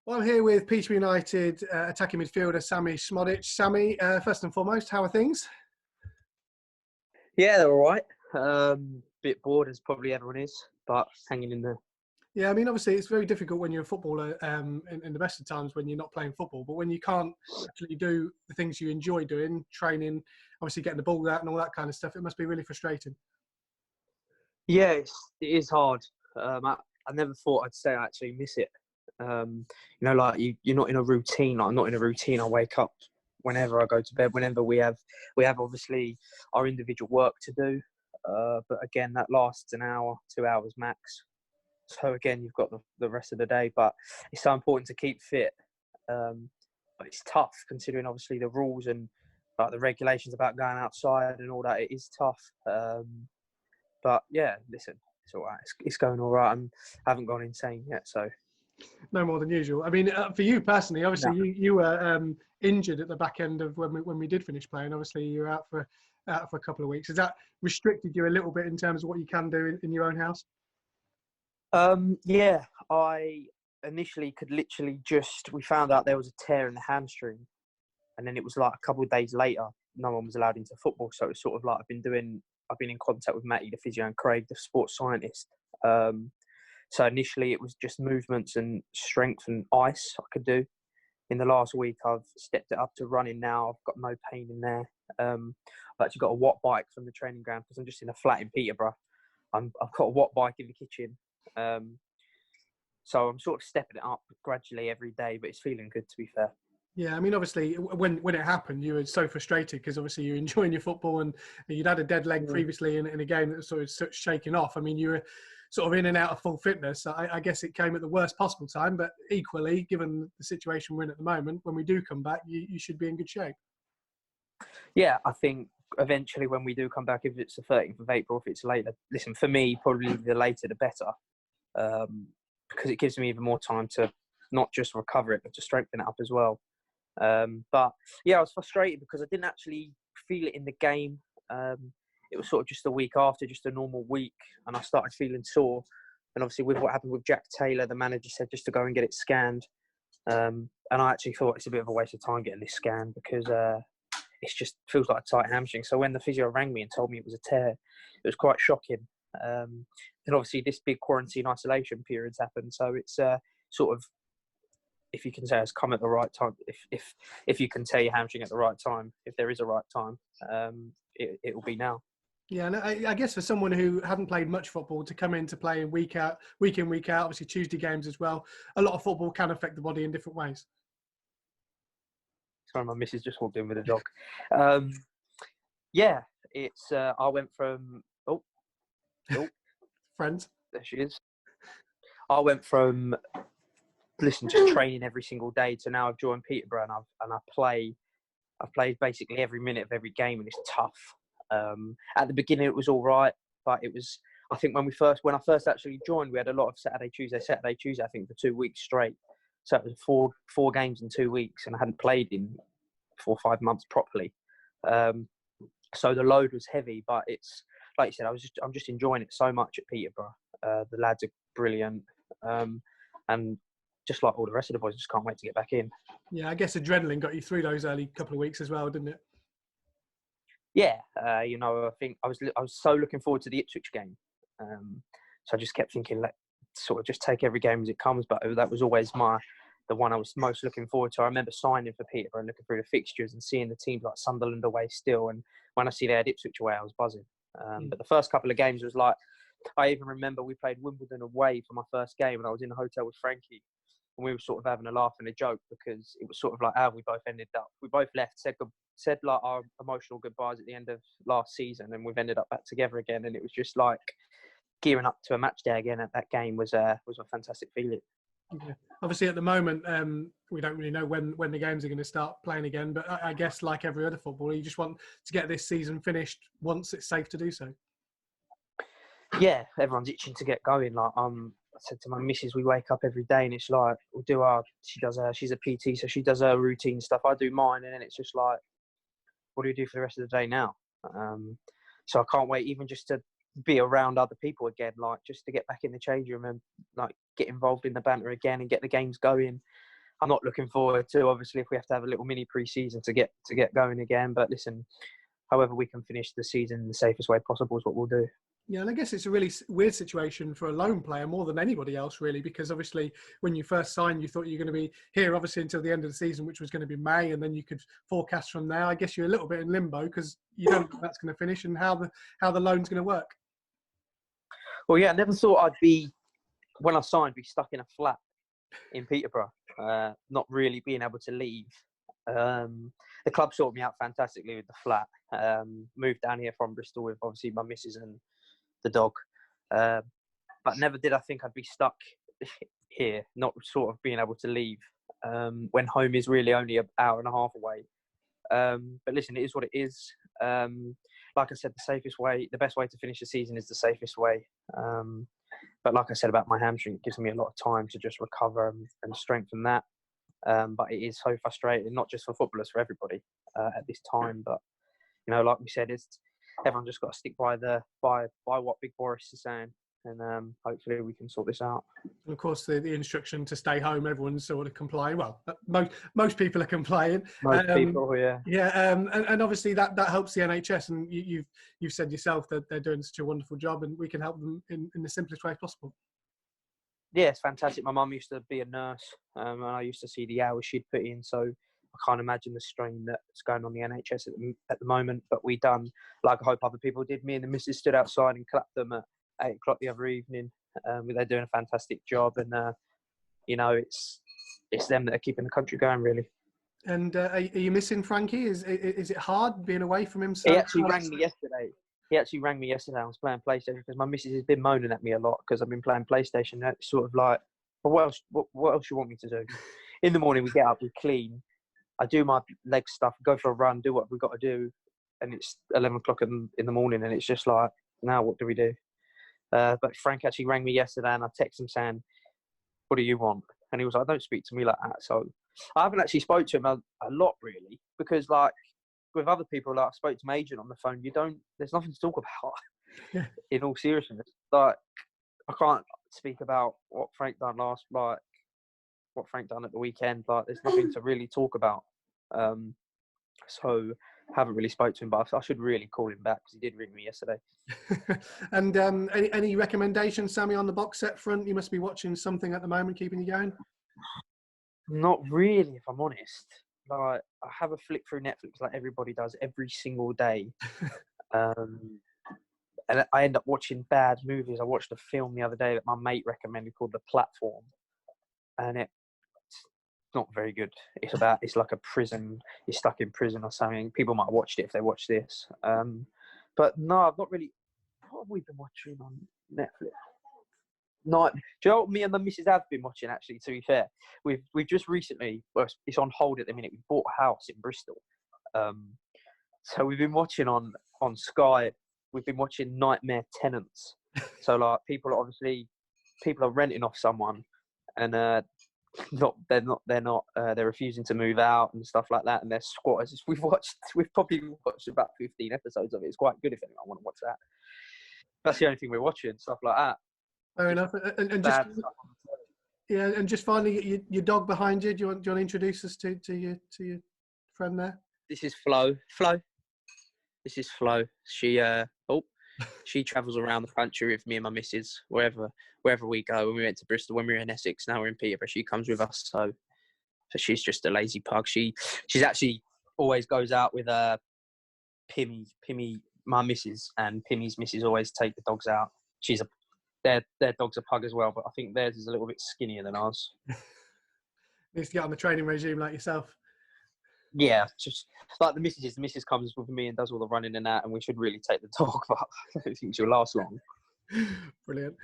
Well, I'm here with Peterborough United attacking midfielder Sammie Szmodics. Sammie, first and foremost, how are things? Yeah, they're all right. Bit bored as probably everyone is, but hanging in there. Yeah, I mean, obviously it's very difficult when you're a footballer in the best of times when you're not playing football, but when you can't actually do the things you enjoy doing, training, obviously getting the ball out and all that kind of stuff, it must be really frustrating. Yeah, it is hard. I never thought I'd say I actually miss it. Like you're not in a routine. I'm not in a routine. I wake up whenever I go to bed. Whenever we have obviously our individual work to do. But again, that lasts an hour, 2 hours max. So again, you've got the rest of the day. But it's so important to keep fit. But it's tough considering obviously the rules and like the regulations about going outside and all that. It is tough. But yeah, listen, it's all right. It's going all right. I haven't gone insane yet, so. No more than usual. I mean, for you personally, obviously No. you were injured at the back end of when we did finish playing. Obviously, you were out for a couple of weeks. Has that restricted you a little bit in terms of what you can do in your own house? Yeah, I initially could literally we found out there was a tear in the hamstring, and then it was like a couple of days later, no one was allowed into football. So it was sort of like I've been in contact with Matty, the physio, and Craig, the sports scientist. So initially it was just movements and strength and ice I could do. In the last week, I've stepped it up to running now. I've got no pain in there. I've actually got a watt bike from the training ground because I'm just in a flat in Peterborough. I've got a watt bike in the kitchen. So I'm sort of stepping it up gradually every day, but it's feeling good, to be fair. Yeah, I mean, obviously, when it happened, you were so frustrated because obviously you're enjoying your football and you'd had a dead leg previously in a game that was sort of shaking off. I mean, you were sort of in and out of full fitness. So I guess it came at the worst possible time, but equally, given the situation we're in at the moment, when we do come back, you should be in good shape. Yeah, I think eventually when we do come back, if it's the 13th of April, if it's later, listen, for me, probably the later the better, because it gives me even more time to not just recover it, but to strengthen it up as well. But yeah, I was frustrated because I didn't actually feel it in the game. It was sort of just a week after, just a normal week, and I started feeling sore. And obviously with what happened with Jack Taylor, the manager said just to go and get it scanned. And I actually thought it's a bit of a waste of time getting this scanned because it just feels like a tight hamstring. So when the physio rang me and told me it was a tear, it was quite shocking. And obviously this big quarantine isolation period's happened. So it's sort of, if you can say, has come at the right time. If you can tear your hamstring at the right time, if there is a right time, it will be now. Yeah, and I guess for someone who hadn't played much football to come in to play week in, week out, obviously Tuesday games as well, a lot of football can affect the body in different ways. Sorry, my missus just walked in with a dog. Yeah, it's. I went from Friends. There she is. I went from just training every single day to now I've joined Peterborough and I've played basically every minute of every game, and it's tough. At the beginning it was all right, but it was, I think when I first actually joined, we had a lot of Saturday, Tuesday, I think for 2 weeks straight. So it was four games in 2 weeks, and I hadn't played in 4 or 5 months properly. So the load was heavy, but it's like you said, I'm just enjoying it so much at Peterborough. The lads are brilliant, and just like all the rest of the boys, just can't wait to get back in. Yeah, I guess adrenaline got you through those early couple of weeks as well, didn't it? Yeah, I think I was so looking forward to the Ipswich game. So I just kept thinking, let's sort of just take every game as it comes. But that was always the one I was most looking forward to. I remember signing for Peterborough and looking through the fixtures and seeing the teams like Sunderland away still. And when I see they had Ipswich away, I was buzzing. But the first couple of games was like, I even remember we played Wimbledon away for my first game, and I was in a hotel with Frankie. And we were sort of having a laugh and a joke because it was sort of like how we both ended up. We both left, said like our emotional goodbyes at the end of last season, and we've ended up back together again. And it was just like gearing up to a match day again at that game was a fantastic feeling. Yeah. Obviously, at the moment, we don't really know when the games are going to start playing again. But I guess, like every other footballer, you just want to get this season finished once it's safe to do so. Yeah, everyone's itching to get going. Like I said to my missus, we wake up every day and it's like she's a PT, so she does her routine stuff. I do mine, and then it's just like, what do we do for the rest of the day now? So I can't wait even just to be around other people again, like just to get back in the change room and like get involved in the banter again and get the games going. I'm not looking forward to, obviously, if we have to have a little mini pre-season to get going again. But listen, however we can finish the season in the safest way possible is what we'll do. Yeah, and I guess it's a really weird situation for a loan player more than anybody else, really, because obviously when you first signed, you thought you were going to be here, obviously, until the end of the season, which was going to be May, and then you could forecast from there. I guess you're a little bit in limbo because you don't know when that's going to finish and how the loan's going to work. Well, yeah, I never thought I'd be, when I signed, be stuck in a flat in Peterborough, not really being able to leave. The club sorted me out fantastically with the flat. Moved down here from Bristol with obviously my missus and the dog, but never did I think I'd be stuck here, not sort of being able to leave when home is really only an hour and a half away. But listen, it is what it is. Like I said, the best way to finish the season is the safest way. But like I said about my hamstring, it gives me a lot of time to just recover and strengthen that. But it is so frustrating, not just for footballers, for everybody at this time. But like we said, everyone just got to stick by what Big Boris is saying, and hopefully we can sort this out. And of course, the instruction to stay home, everyone's sort of complying. Well, most people are complying. Most people, yeah. Yeah, and obviously that helps the NHS, and you've said yourself that they're doing such a wonderful job, and we can help them in the simplest way possible. Yeah, it's fantastic. My mum used to be a nurse, and I used to see the hours she'd put in, so I can't imagine the strain that's going on the NHS at the moment. But we done, like I hope other people did. Me and the missus stood outside and clapped them at 8 o'clock the other evening. They're doing a fantastic job, and it's them that are keeping the country going, really. And are you missing Frankie? Is it hard being away from him? He actually rang me yesterday. I was playing PlayStation because my missus has been moaning at me a lot because I've been playing PlayStation. And it's sort of like, well, what else you want me to do? In the morning, we get up, we clean. I do my leg stuff, go for a run, do what we've got to do. And it's 11 o'clock in the morning, and it's just like, now what do we do? But Frank actually rang me yesterday, and I texted him saying, what do you want? And he was like, don't speak to me like that. So I haven't actually spoke to him a lot, really, because like with other people, like I spoke to my agent on the phone, there's nothing to talk about. Yeah. In all seriousness. Like, I can't speak about what Frank done what Frank done at the weekend. Like, there's nothing to really talk about. So I haven't really spoke to him, but I should really call him back because he did ring me yesterday. And any recommendations, Sammie, on the box set front? You must be watching something at the moment, keeping you going. Not really, if I'm honest. Like, I have a flick through Netflix like everybody does every single day. And I end up watching bad movies. I watched a film the other day that my mate recommended called The Platform. And it's not very good. It's like a prison. You're stuck in prison or something. People might have watched it if they watch this. But no, I've not really. What have we been watching on Netflix? No, do you know what me and the missus have been watching, actually, to be fair? We've just recently, well, it's on hold at the minute, we bought a house in Bristol. So we've been watching on Sky, we've been watching Nightmare Tenants. So like people are renting off someone, and they're refusing to move out and stuff like that, and they're squatters. We've probably watched about 15 episodes of it. It's quite good if anyone want to watch that. That's the only thing we're watching, stuff like that. Fair enough. And just finally, your dog behind you. Do you want to introduce us to your friend there? This is Flo. This is Flo. She travels around the country with me and my missus wherever we go. When we went to Bristol, when we were in Essex, now we're in Peterborough. She comes with us. So she's just a lazy pug. She's actually always goes out with Pimmy, my missus, and Pimmy's missus always take the dogs out. Their dog's a pug as well, but I think theirs is a little bit skinnier than ours. Needs to get on the training regime like yourself. Yeah, just like the missus comes with me and does all the running and that, and we should really take the dog, but I don't think she'll last long. Brilliant.